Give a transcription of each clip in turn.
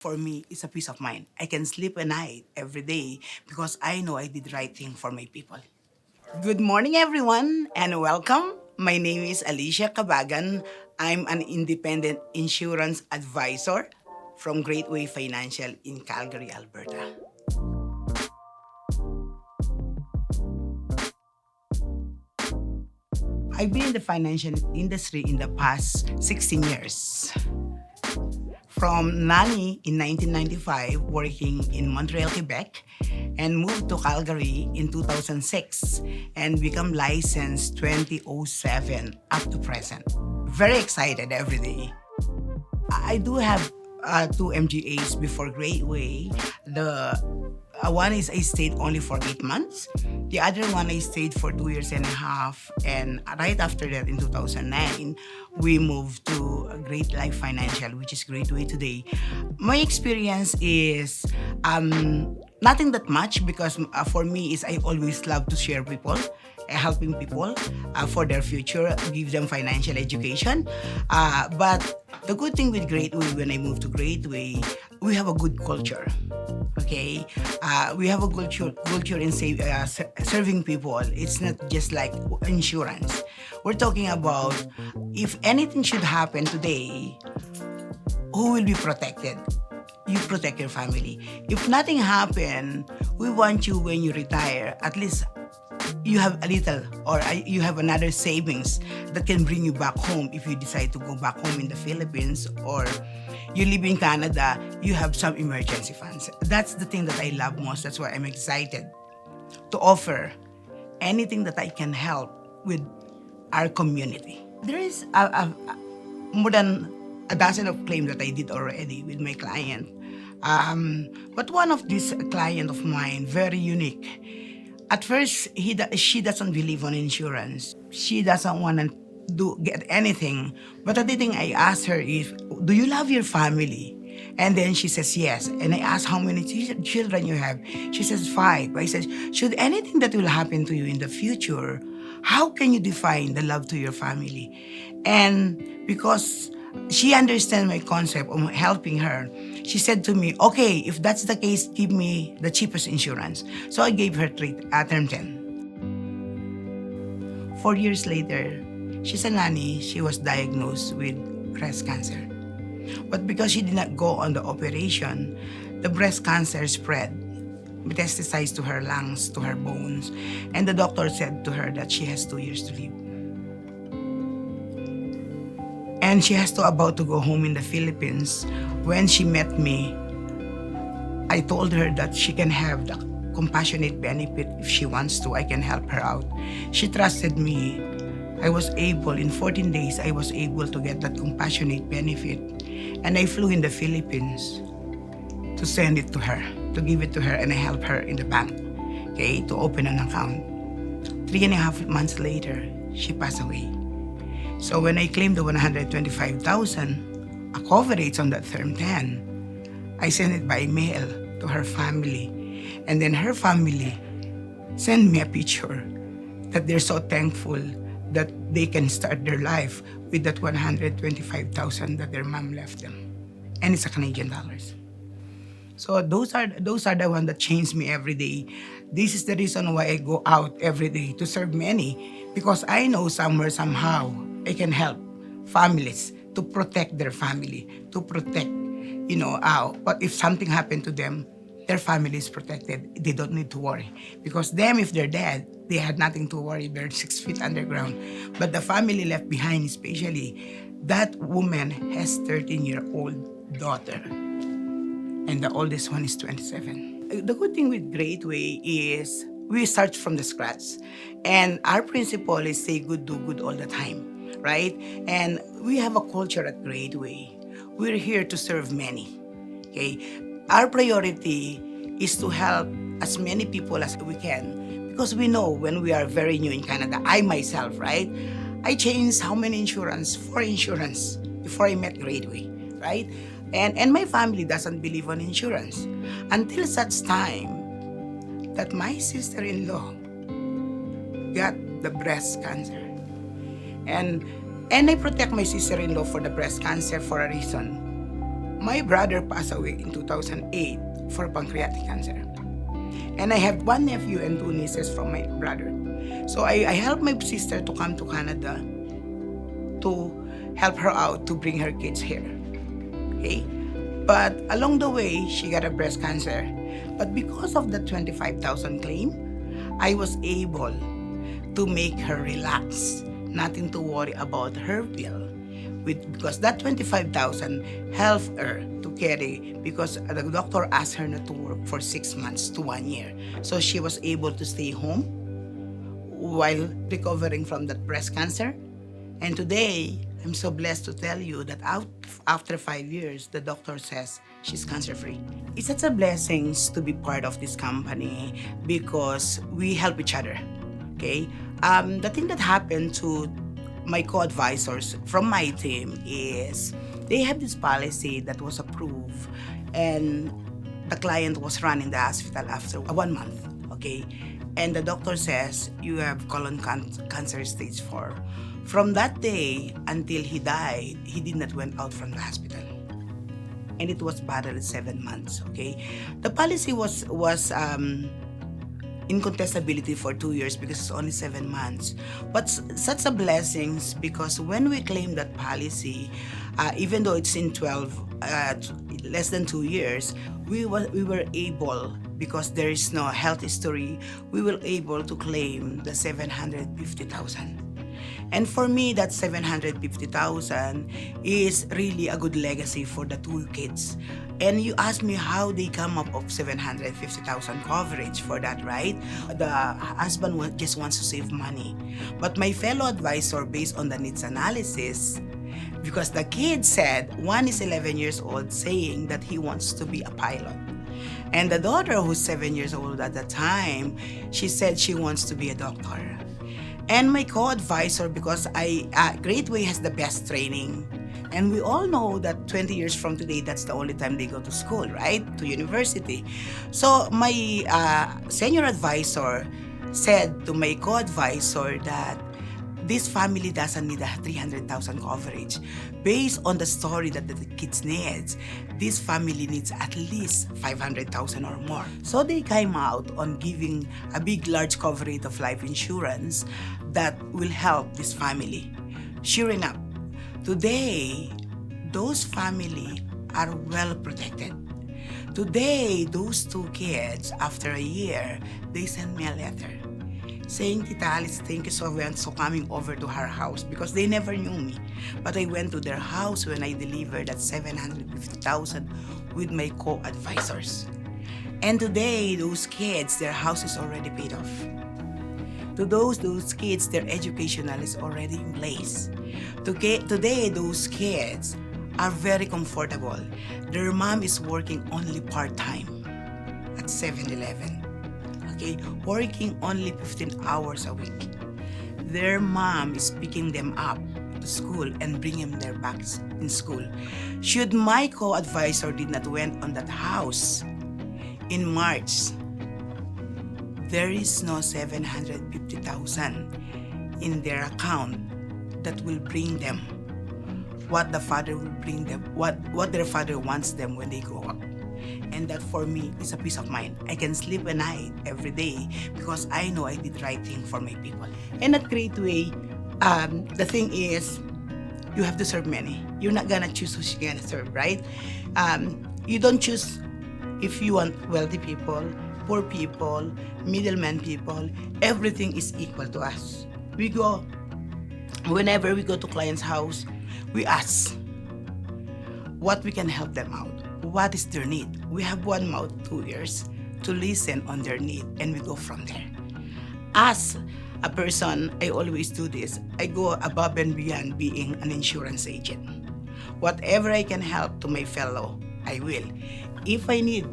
For me, it's a peace of mind. I can sleep at night every day because I know I did the right thing for my people. Good morning, everyone, and welcome. My name is Alicia Cabagan. I'm an independent insurance advisor from Greatway Financial in Calgary, Alberta. I've been in the financial industry in the past 16 years. From Nani in 1995, working in Montreal, Quebec, and moved to Calgary in 2006 and become licensed 2007 up to present. Very excited every day. I do have two MGAs before Greatway. The one is I stayed only for 8 months. The other one I stayed for 2 years and a half. And right after that, in 2009, we moved to Great Life Financial, which is Greatway today. My experience is nothing that much because for me is I always love to share people, helping people for their future, give them financial education. But the good thing with Greatway, when I moved to Greatway, we have a good culture. Okay, we have a culture in serving people. It's not just like insurance. We're talking about if anything should happen today, who will be protected? You protect your family. If nothing happen, we want you when you retire, at least you have a little or you have another savings that can bring you back home if you decide to go back home in the Philippines or you live in Canada, you have some emergency funds. That's the thing that I love most. That's why I'm excited to offer anything that I can help with our community. There is more than a dozen of claims that I did already with my client. But one of these client of mine, very unique. At first, she doesn't believe on insurance. She doesn't want to get anything. But the thing I asked her is, do you love your family? And then she says yes. And I asked how many children you have. She says 5. I said, should anything that will happen to you in the future, how can you define the love to your family? And because she understands my concept of helping her, she said to me, okay, if that's the case, give me the cheapest insurance. So I gave her term 10. 4 years later, she's a nanny. She was diagnosed with breast cancer. But because she did not go on the operation, the breast cancer spread, metastasized to her lungs, to her bones. And the doctor said to her that she has 2 years to live. And she has to about to go home in the Philippines. When she met me, I told her that she can have the compassionate benefit if she wants to. I can help her out. She trusted me. I was able, in 14 days, I was able to get that compassionate benefit. And I flew in the Philippines to send it to her, to give it to her, and I helped her in the bank, okay, to open an account. 3.5 months later, she passed away. So when I claimed the 125,000, a coverage on that term 10, I sent it by mail to her family. And then her family sent me a picture that they're so thankful that they can start their life with that 125,000 that their mom left them. And it's a Canadian dollars. So those are the ones that change me every day. This is the reason why I go out every day to serve many, because I know somewhere, somehow, I can help families to protect their family, to protect, but if something happened to them, their family is protected. They don't need to worry. Because them, if they're dead, they had nothing to worry. They're 6 feet underground. But the family left behind, especially, that woman has 13-year-old daughter. And the oldest one is 27. The good thing with Greatway is we start from the scratch. And our principle is say good, do good all the time, right? And we have a culture at Greatway. We're here to serve many, okay? Our priority is to help as many people as we can because we know when we are very new in Canada, I myself, right? I changed how many insurance? 4 insurance before I met Greatway, right? And my family doesn't believe on insurance until such time that my sister-in-law got the breast cancer. And I protect my sister-in-law for the breast cancer for a reason. My brother passed away in 2008 for pancreatic cancer. And I have one nephew and two nieces from my brother. So I helped my sister to come to Canada to help her out to bring her kids here. Okay? But along the way, she got a breast cancer. But because of the 25,000 claim, I was able to make her relax, nothing to worry about her bill. Because that 25,000 helped her to carry, because the doctor asked her not to work for 6 months to 1 year. So she was able to stay home while recovering from that breast cancer. And today, I'm so blessed to tell you that after 5 years, the doctor says she's cancer-free. It's such a blessing to be part of this company because we help each other. Okay? The thing that happened to my co-advisors from my team is they have this policy that was approved, and the client was running the hospital after 1 month. Okay? And the doctor says you have colon cancer stage 4. From that day until he died, he did not went out from the hospital. And it was battled 7 months, okay? The policy was incontestability for 2 years because it's only 7 months. But such a blessings because when we claim that policy, even though it's in less than 2 years, we were able, because there is no health history, we were able to claim the 750,000. And for me, that 750,000 is really a good legacy for the 2 kids. And you ask me how they come up of 750,000 coverage for that, right? The husband just wants to save money. But my fellow advisor, based on the needs analysis, because the kid said, one is 11 years old saying that he wants to be a pilot. And the daughter, who's 7 years old at the time, she said she wants to be a doctor. And my co-advisor, because Greatway has the best training. And we all know that 20 years from today, that's the only time they go to school, right? To university. So my senior advisor said to my co-advisor that this family doesn't need a 300,000 coverage. Based on the story that the kids needs, this family needs at least 500,000 or more. So they came out on giving a big, large coverage of life insurance that will help this family. Sure enough, today, those family are well protected. Today, those 2 kids, after a year, they send me a letter saying, Tita Alice, thank you so much for coming over to her house, because they never knew me. But I went to their house when I delivered that 750,000 with my co-advisors. And today, those kids, their house is already paid off. To those kids, their educational is already in place. Today, those kids are very comfortable. Their mom is working only part-time at 7-Eleven. Okay, working only 15 hours a week. Their mom is picking them up to school and bringing them back in school. Should my co-advisor did not went on that house in March, there is no 750,000 in their account that will bring them what the father will bring them, what their father wants them when they grow up. And that for me is a peace of mind. I can sleep at night every day because I know I did right thing for my people. And at Greatway, the thing is, you have to serve many. You're not gonna choose who you're gonna serve, right? You don't choose if you want wealthy people, poor people, middleman people. Everything is equal to us. Whenever we go to client's house, we ask what we can help them out. What is their need? We have 1 mouth, 2 ears to listen on their need, and we go from there. As a person, I always do this. I go above and beyond being an insurance agent. Whatever I can help to my fellow, I will. If I need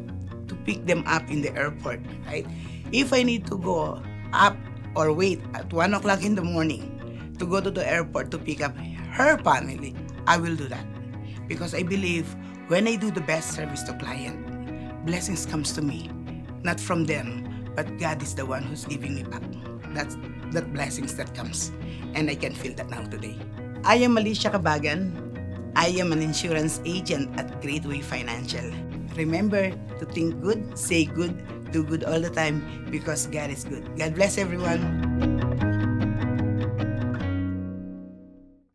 to pick them up in the airport, right? If I need to go up or wait at 1 o'clock in the morning to go to the airport to pick up her family, I will do that. Because I believe when I do the best service to client, blessings comes to me, not from them, but God is the one who's giving me back. That's that blessings that comes, and I can feel that now today. I am Alicia Cabagan. I am an insurance agent at Greatway Financial. Remember to think good, say good, do good all the time because God is good. God bless everyone.